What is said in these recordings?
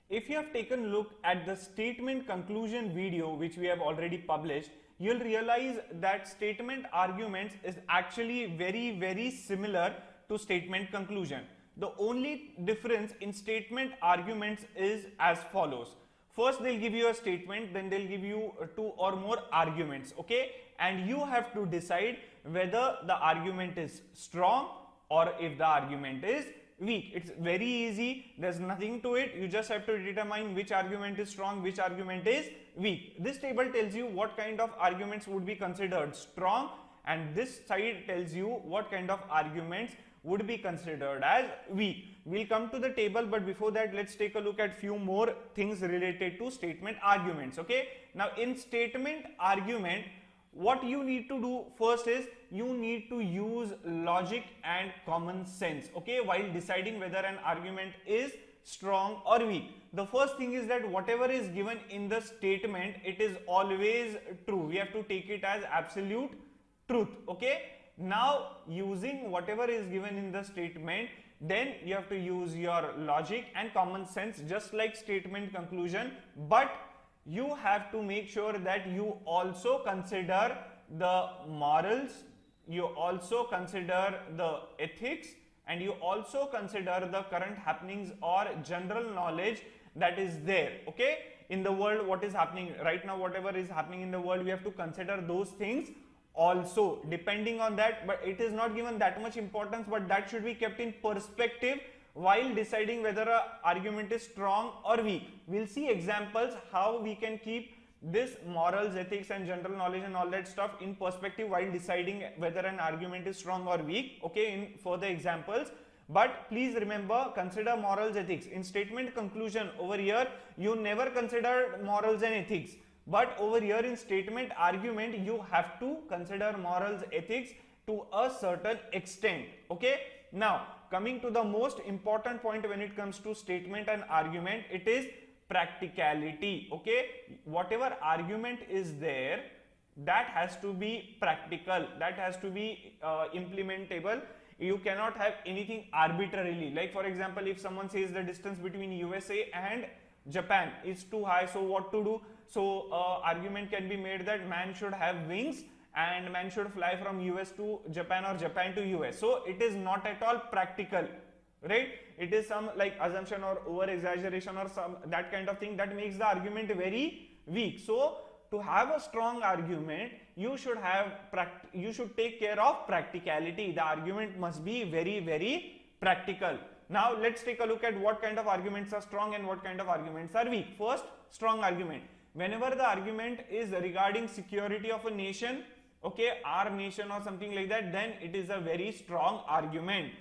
If you have taken a look at the statement conclusion video which we have already published, you'll realize that statement arguments is actually very similar to statement conclusion. The only difference in statement arguments is as follows. First they'll give you a statement, then they'll give you two or more arguments, okay, and you have to decide whether the argument is strong or if the argument is weak. It's very easy, there's nothing to it, you just have to determine which argument is strong, which argument is weak. This table tells you what kind of arguments would be considered strong, and this side tells you what kind of arguments would be considered as weak. We'll come to the table, but before that let's take a look at few more things related to statement arguments, okay. Now in statement argument, what you need to do first is you need to use logic and common sense, okay, while deciding whether an argument is strong or weak. The first thing is that whatever is given in the statement, it is always true. We have to take it as absolute truth, okay. Now using whatever is given in the statement, then you have to use your logic and common sense just like statement conclusion, but you have to make sure that you also consider the morals, you also consider the ethics, and you also consider the current happenings or general knowledge that is there, okay, in the world. What is happening right now, whatever is happening in the world, we have to consider those things also depending on that, but it is not given that much importance, but that should be kept in perspective while deciding whether an argument is strong or weak. We'll see examples how we can keep this morals, ethics and general knowledge and all that stuff in perspective while deciding whether an argument is strong or weak, okay, in further examples. But please remember, consider morals, ethics. In statement conclusion over here, you never consider morals and ethics, but over here in statement argument, you have to consider morals, ethics to a certain extent, okay. Now coming to the most important point when it comes to statement and argument, it is practicality, okay. Whatever argument is there, that has to be practical, that has to be implementable. You cannot have anything arbitrarily. Like for example, if someone says the distance between USA and Japan is too high, so what to do? So argument can be made that man should have wings and man should fly from US to Japan or Japan to US. So it is not at all practical, right? It is some like assumption or over exaggeration or some that kind of thing that makes the argument very weak. So to have a strong argument, you should take care of practicality. The argument must be very practical. Now let's take a look at what kind of arguments are strong and what kind of arguments are weak. First, strong argument. Whenever the argument is regarding security of a nation, okay, our nation or something like that, then it is a very strong argument.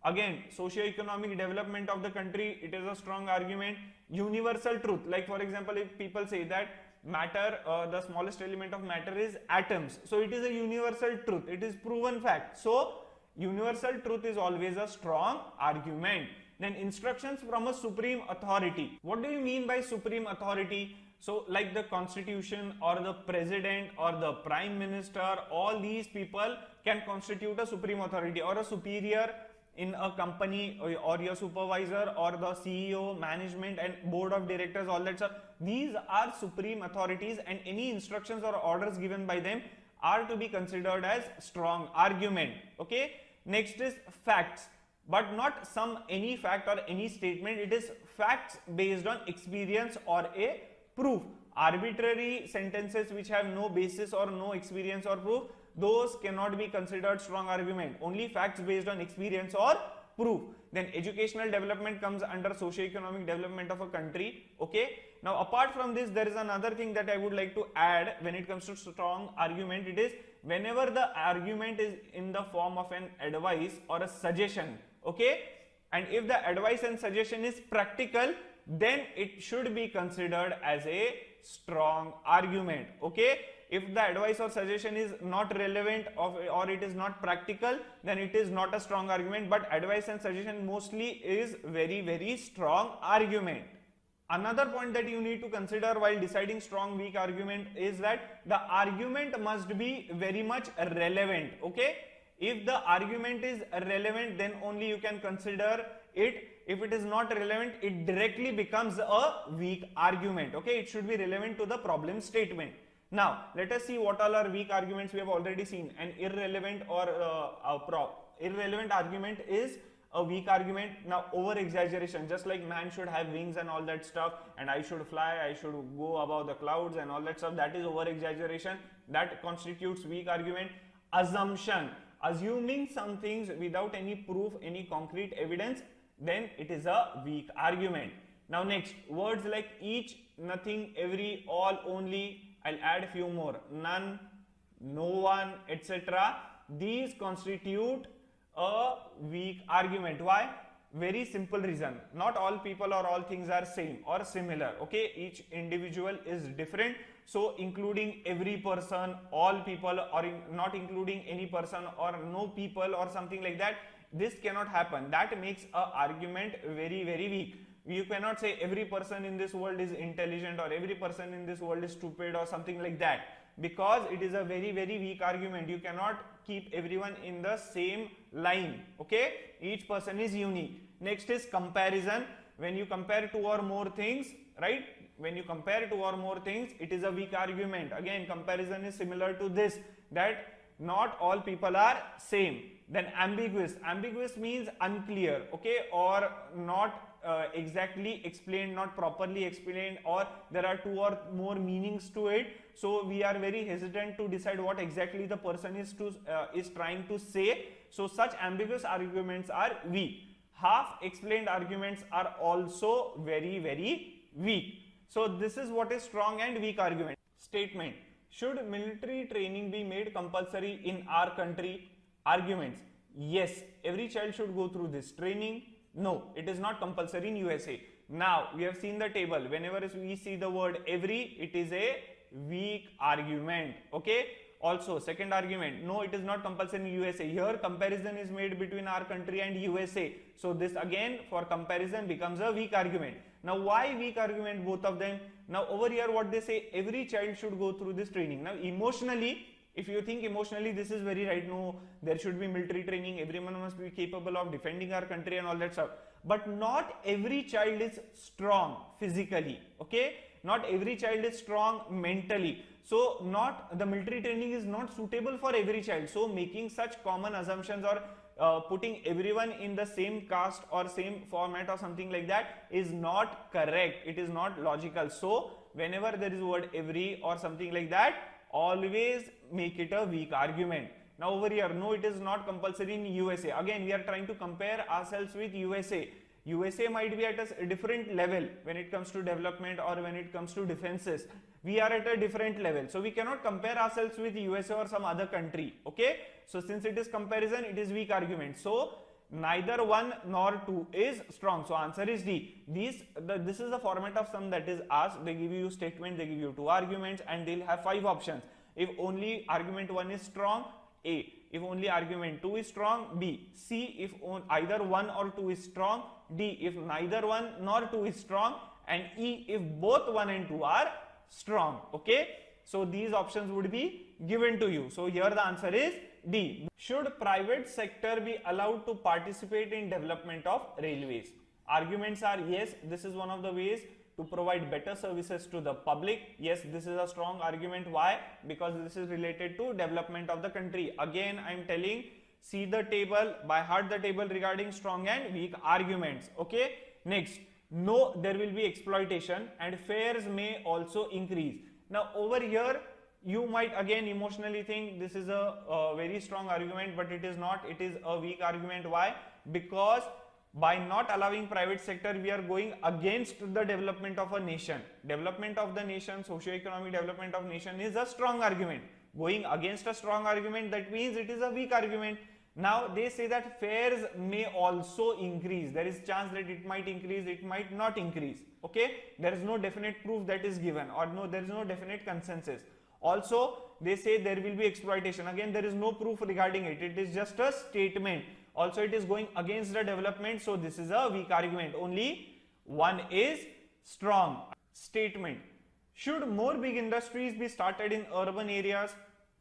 Again, socio-economic development of the country, it is a strong argument. Universal truth, like for example, if people say that matter, the smallest element of matter is atoms, so it is a universal truth, it is proven fact. So universal truth is always a strong argument. Then instructions from a supreme authority. What do you mean by supreme authority? So like the constitution or the president or the prime minister, all these people can constitute a supreme authority or a superior in a company, or your supervisor or the CEO, management and board of directors, all that stuff. These are supreme authorities and any instructions or orders given by them are to be considered as strong argument, okay. Next is facts, but not any fact or any statement. It is facts based on experience or a proof. Arbitrary sentences which have no basis or no experience or proof, those cannot be considered strong argument. Only facts based on experience or proof. Then educational development comes under socio-economic development of a country, okay. Now apart from this, there is another thing that I would like to add when it comes to strong argument. It is whenever the argument is in the form of an advice or a suggestion, okay, and if the advice and suggestion is practical, then it should be considered as a strong argument, okay. If the advice or suggestion is not relevant or it is not practical, then it is not a strong argument, but advice and suggestion mostly is very strong argument. Another point that you need to consider while deciding strong weak argument is that the argument must be very much relevant, okay. If the argument is relevant, then only you can consider it If it is not relevant, it directly becomes a weak argument. Okay, it should be relevant to the problem statement. Now, let us see what all are weak arguments. We have already seen an irrelevant or irrelevant argument is a weak argument. Now, over exaggeration, just like man should have wings and all that stuff, and I should fly, I should go above the clouds and all that stuff, that is over exaggeration. That constitutes weak argument. Assumption, assuming some things without any proof, any concrete evidence, then it is a weak argument. Now next, words like each, nothing, every, all, only, I'll add a few more, none, no one, etc. These constitute a weak argument. Why? Very simple reason. Not all people or all things are same or similar. Okay, each individual is different. So including every person, all people, or not including any person or no people or something like that, this cannot happen. That makes an argument very, very weak. You cannot say every person in this world is intelligent or every person in this world is stupid or something like that, because it is a very, very weak argument. You cannot keep everyone in the same line. Okay, each person is unique. Next is comparison. When you compare two or more things, right? When you compare two or more things, it is a weak argument. Again, comparison is similar to this, that not all people are same. Then ambiguous. Ambiguous means unclear, okay, or not exactly explained, not properly explained, or there are two or more meanings to it. So we are very hesitant to decide what exactly the person is trying to say. So such ambiguous arguments are weak. Half explained arguments are also very, very weak. So this is what is strong and weak argument. Statement: should military training be made compulsory in our country? Arguments: yes, every child should go through this training. No, it is not compulsory in USA. Now we have seen the table. Whenever we see the word every, it is a weak argument. Okay. Also, second argument: no, it is not compulsory in USA. Here comparison is made between our country and USA. So this again for comparison becomes a weak argument. Now why weak argument, both of them? Now over here what they say, every child should go through this training. Now emotionally, if you think emotionally, this is very right. No, there should be military training. Everyone must be capable of defending our country and all that stuff. But not every child is strong physically. Okay, not every child is strong mentally. So not the military training is not suitable for every child. So making such common assumptions or putting everyone in the same caste or same format or something like that is not correct. It is not logical. So whenever there is word every or something like that, always make it a weak argument. Now over here, no, it is not compulsory in USA. Again, we are trying to compare ourselves with USA. USA might be at a different level when it comes to development or when it comes to defenses. We are at a different level. So we cannot compare ourselves with USA or some other country. Okay. So since it is comparison, it is weak argument. So neither 1 nor 2 is strong. So answer is D. This is the format of sum that is asked. They give you statement, they give you 2 arguments, and they'll have 5 options. If only argument 1 is strong, A. If only argument 2 is strong, B. C. If either 1 or 2 is strong, D. If neither 1 nor 2 is strong, and E. If both 1 and 2 are strong. Okay. So these options would be given to you. So here the answer is D. Should private sector be allowed to participate in development of railways? Arguments are yes, this is one of the ways to provide better services to the public. Yes, this is a strong argument. Why? Because this is related to development of the country. Again, I am telling, see the table, by heart the table regarding strong and weak arguments. Okay. Next, no, there will be exploitation and fares may also increase. Now over here, you might again emotionally think this is a very strong argument, but it is not. It is a weak argument. Why? Because by not allowing private sector, we are going against the development of a nation. Development of the nation, socio-economic development of nation is a strong argument. Going against a strong argument, that means it is a weak argument. Now they say that fares may also increase. There is chance that it might increase, it might not increase. Okay, there is no definite proof that is given, or no, there is no definite consensus. Also, they say there will be exploitation. Again, there is no proof regarding it. It is just a statement. Also, it is going against the development. So this is a weak argument. Only one is strong. Statement: should more big industries be started in urban areas?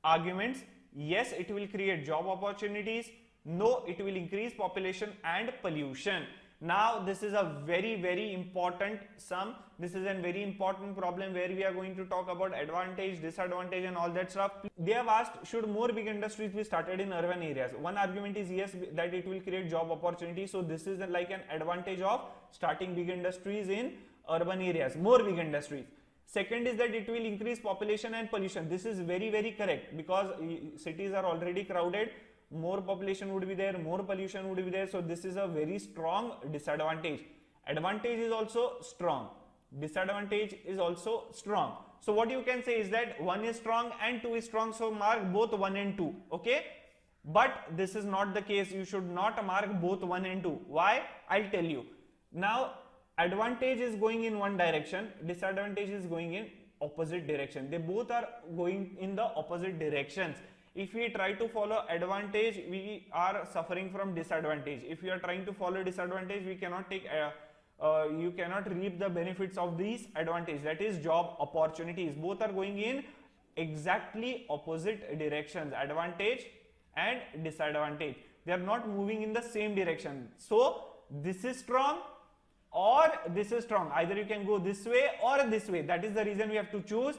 Arguments: yes, it will create job opportunities. No, it will increase population and pollution. Now this is a very important sum. This is a very important problem where we are going to talk about advantage, disadvantage and all that stuff. They have asked, should more big industries be started in urban areas? One argument is yes, that it will create job opportunities. So this is like an advantage of starting big industries in urban areas, more big industries. Second is that it will increase population and pollution. This is very correct, because cities are already crowded. More population would be there, more pollution would be there. So this is a very strong disadvantage. Advantage is also strong, disadvantage is also strong. So what you can say is that 1 is strong and 2 is strong, so mark both 1 and 2. Okay, but this is not the case. You should not mark both 1 and 2. Why? I'll tell you. Now advantage is going in one direction, disadvantage is going in opposite direction. They both are going in the opposite directions. If we try to follow advantage, we are suffering from disadvantage. If you are trying to follow disadvantage, we cannot take you cannot reap the benefits of these advantage, that is job opportunities. Both are going in exactly opposite directions, advantage and disadvantage. They are not moving in the same direction. So this is strong or this is strong. Either you can go this way or this way. That is the reason we have to choose.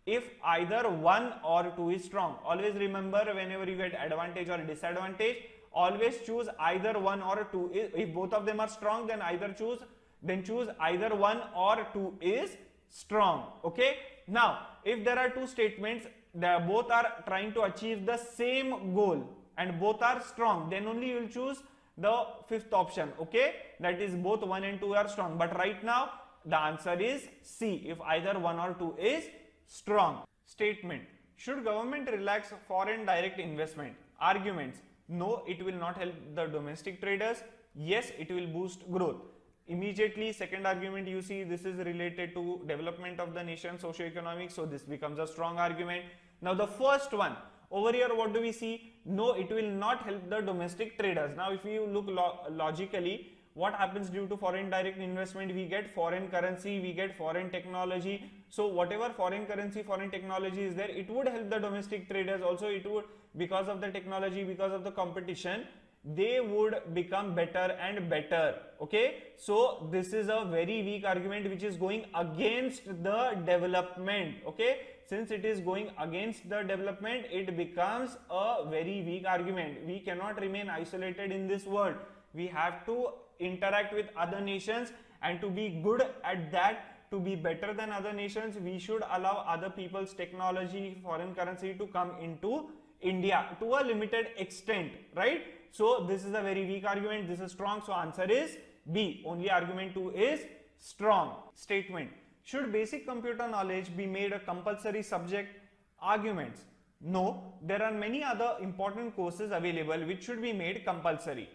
If either 1 or 2 is strong, always remember, whenever you get advantage or disadvantage, always choose either 1 or 2. If both of them are strong, then choose either 1 or 2 is strong. Okay. Now, if there are two statements, they both are trying to achieve the same goal and both are strong, then only you will choose the fifth option. Okay, that is both 1 and 2 are strong. But right now the answer is C, if either 1 or 2 is strong. Statement: should government relax foreign direct investment? Arguments: no, it will not help the domestic traders. Yes, it will boost growth. Immediately second argument, you see this is related to development of the nation, socio-economic, so this becomes a strong argument. Now the first one over here, what do we see? No, it will not help the domestic traders. Now if you look logically, what happens due to foreign direct investment? We get foreign currency, we get foreign technology. So whatever foreign currency, foreign technology is there, it would help the domestic traders also. It would, because of the technology, because of the competition, they would become better and better. Okay, so this is a very weak argument which is going against the development. Okay, since it is going against the development, it becomes a very weak argument. We cannot remain isolated in this world. We have to interact with other nations, and to be good at that, to be better than other nations, we should allow other people's technology, foreign currency to come into India to a limited extent, right? So this is a very weak argument. This is strong. So answer is B. Only argument 2 is strong. Statement: should basic computer knowledge be made a compulsory subject? Arguments: no, there are many other important courses available which should be made compulsory.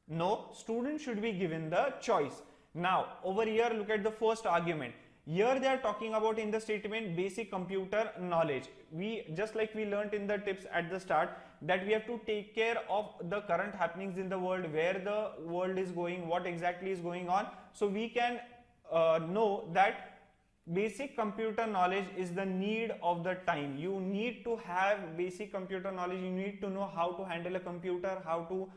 No, students should be given the choice. Now over here, look at the first argument. Here they are talking about in the statement basic computer knowledge. We, just like we learnt in the tips at the start, that we have to take care of the current happenings in the world, where the world is going, what exactly is going on. So we can know that basic computer knowledge is the need of the time. You need to have basic computer knowledge. You need to know how to handle a computer, how to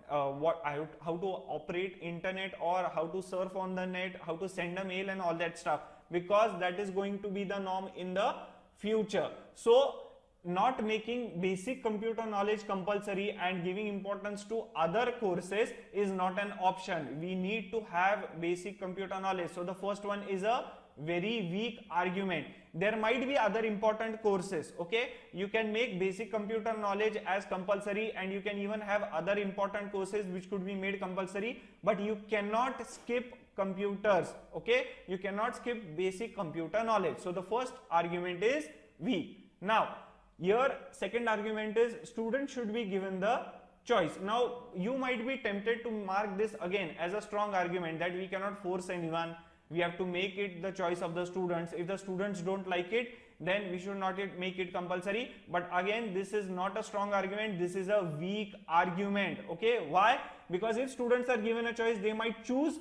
how to operate internet, or how to surf on the net, how to send a mail and all that stuff, because that is going to be the norm in the future. So not making basic computer knowledge compulsory and giving importance to other courses is not an option. We need to have basic computer knowledge. So the first one is a very weak argument. There might be other important courses. Okay, you can make basic computer knowledge as compulsory, and you can even have other important courses which could be made compulsory, but you cannot skip computers. Okay, you cannot skip basic computer knowledge. So the first argument is weak. Now here second argument is students should be given the choice. Now you might be tempted to mark this again as a strong argument, that we cannot force anyone, we have to make it the choice of the students. If the students don't like it, then we should not make it compulsory. But again, this is not a strong argument, this is a weak argument. Okay, why? Because if students are given a choice, they might choose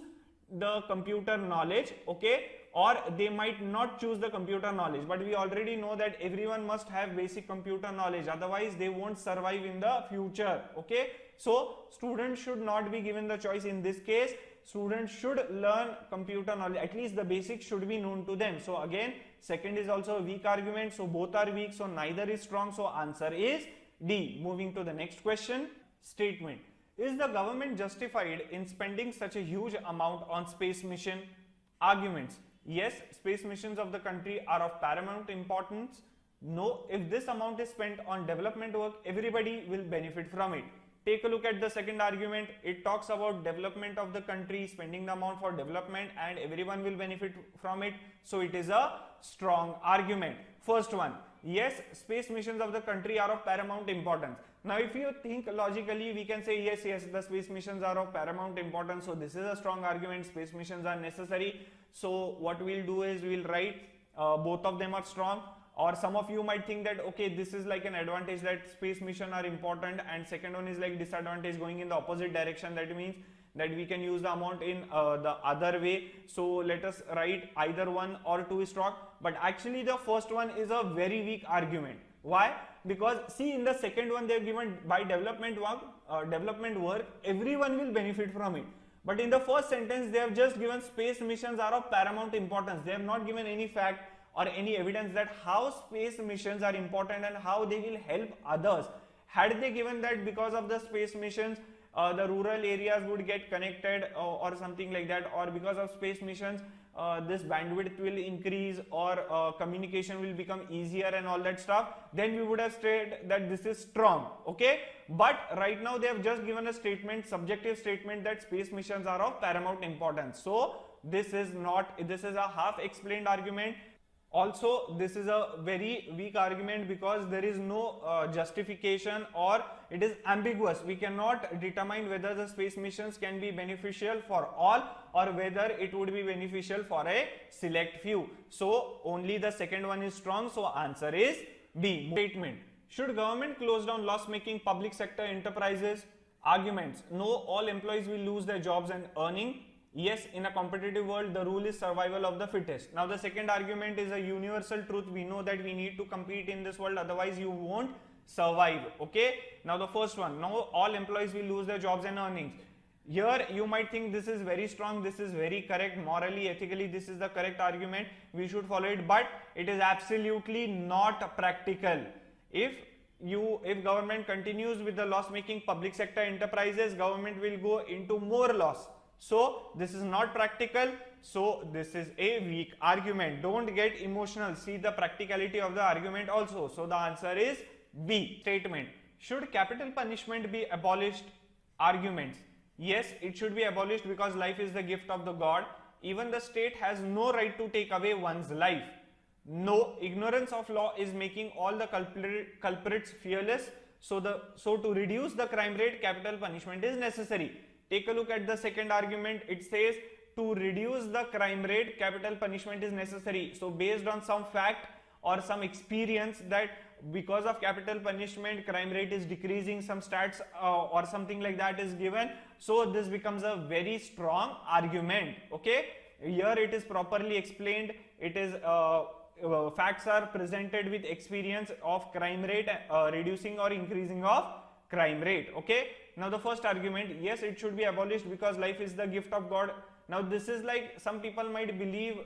the computer knowledge, okay, or they might not choose the computer knowledge, but we already know that everyone must have basic computer knowledge, otherwise they won't survive in the future, okay. So students should not be given the choice in this case. Students should learn computer knowledge, at least the basics should be known to them. So again, second is also a weak argument, so both are weak, so neither is strong, so answer is D. Moving to the next question. Statement: is the government justified in spending such a huge amount on space mission? Arguments: yes, space missions of the country are of paramount importance. No, if this amount is spent on development work, everybody will benefit from it. Take a look at the second argument. It talks about development of the country, spending the amount for development, and everyone will benefit from it. So it is a strong argument. First one, yes, space missions of the country are of paramount importance. Now if you think logically, we can say yes, the space missions are of paramount importance, so this is a strong argument. Space missions are necessary. So what we'll do is we'll write both of them are strong. Or some of you might think that okay, this is like an advantage, that space mission are important, and second one is like disadvantage, going in the opposite direction. That means that we can use the amount in the other way. So let us write either one or two is strong, but actually the first one is a very weak argument. Why? Because see, in the second one they are given by development work, everyone will benefit from it. But in the first sentence they have just given space missions are of paramount importance. They have not given any fact or any evidence that how space missions are important and how they will help others. Had they given that because of the space missions the rural areas would get connected or something like that, or because of space missions this bandwidth will increase, or communication will become easier and all that stuff, then we would have said that this is strong, okay. But right now they have just given a statement, subjective statement, that space missions are of paramount importance. So this is a half explained argument. Also, this is a very weak argument because there is no justification, or it is ambiguous. We cannot determine whether the space missions can be beneficial for all or whether it would be beneficial for a select few. So only the second one is strong. So answer is B. Statement: should government close down loss-making public sector enterprises? Arguments: no, all employees will lose their jobs and earning. Yes, in a competitive world, the rule is survival of the fittest. Now, the second argument is a universal truth. We know that we need to compete in this world, otherwise you won't survive, okay. Now, the first one, no, all employees will lose their jobs and earnings. Here, you might think this is very strong, this is very correct, morally, ethically, this is the correct argument, we should follow it, but it is absolutely not practical. If government continues with the loss-making public sector enterprises, government will go into more loss. So this is not practical. So this is a weak argument. Don't get emotional. See the practicality of the argument also. So the answer is B. Statement: should capital punishment be abolished? Arguments: yes, it should be abolished because life is the gift of the God. Even the state has no right to take away one's life. No, ignorance of law is making all the culprits fearless. So to reduce the crime rate, capital punishment is necessary. Take a look at the second argument. It says to reduce the crime rate, capital punishment is necessary. So based on some fact or some experience that because of capital punishment, crime rate is decreasing, some stats or something like that is given. So this becomes a very strong argument, okay. Here it is properly explained. It is facts are presented with experience of crime rate reducing or increasing of crime rate, okay. Now the first argument, yes, it should be abolished because life is the gift of God. Now this is like some people might believe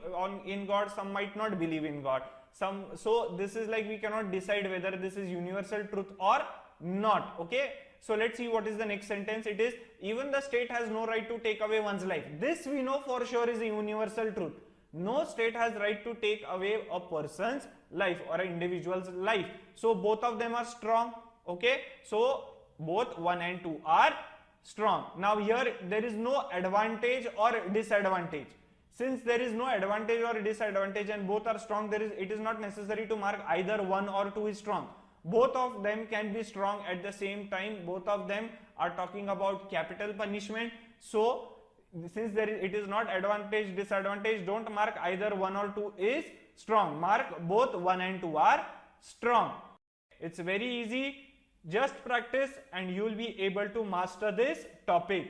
in God, some might not believe in God. So this is like we cannot decide whether this is universal truth or not, okay. So let's see what is the next sentence. It is even the state has no right to take away one's life. This we know for sure is a universal truth. No state has right to take away a person's life or an individual's life. So both of them are strong, okay. So both 1 and 2 are strong. Now here there is no advantage or disadvantage. Since there is no advantage or disadvantage and both are strong, it is not necessary to mark either 1 or 2 is strong. Both of them can be strong at the same time. Both of them are talking about capital punishment. So since it is not advantage, disadvantage, don't mark either 1 or 2 is strong. Mark both 1 and 2 are strong. It's very easy. Just practice and you will be able to master this topic.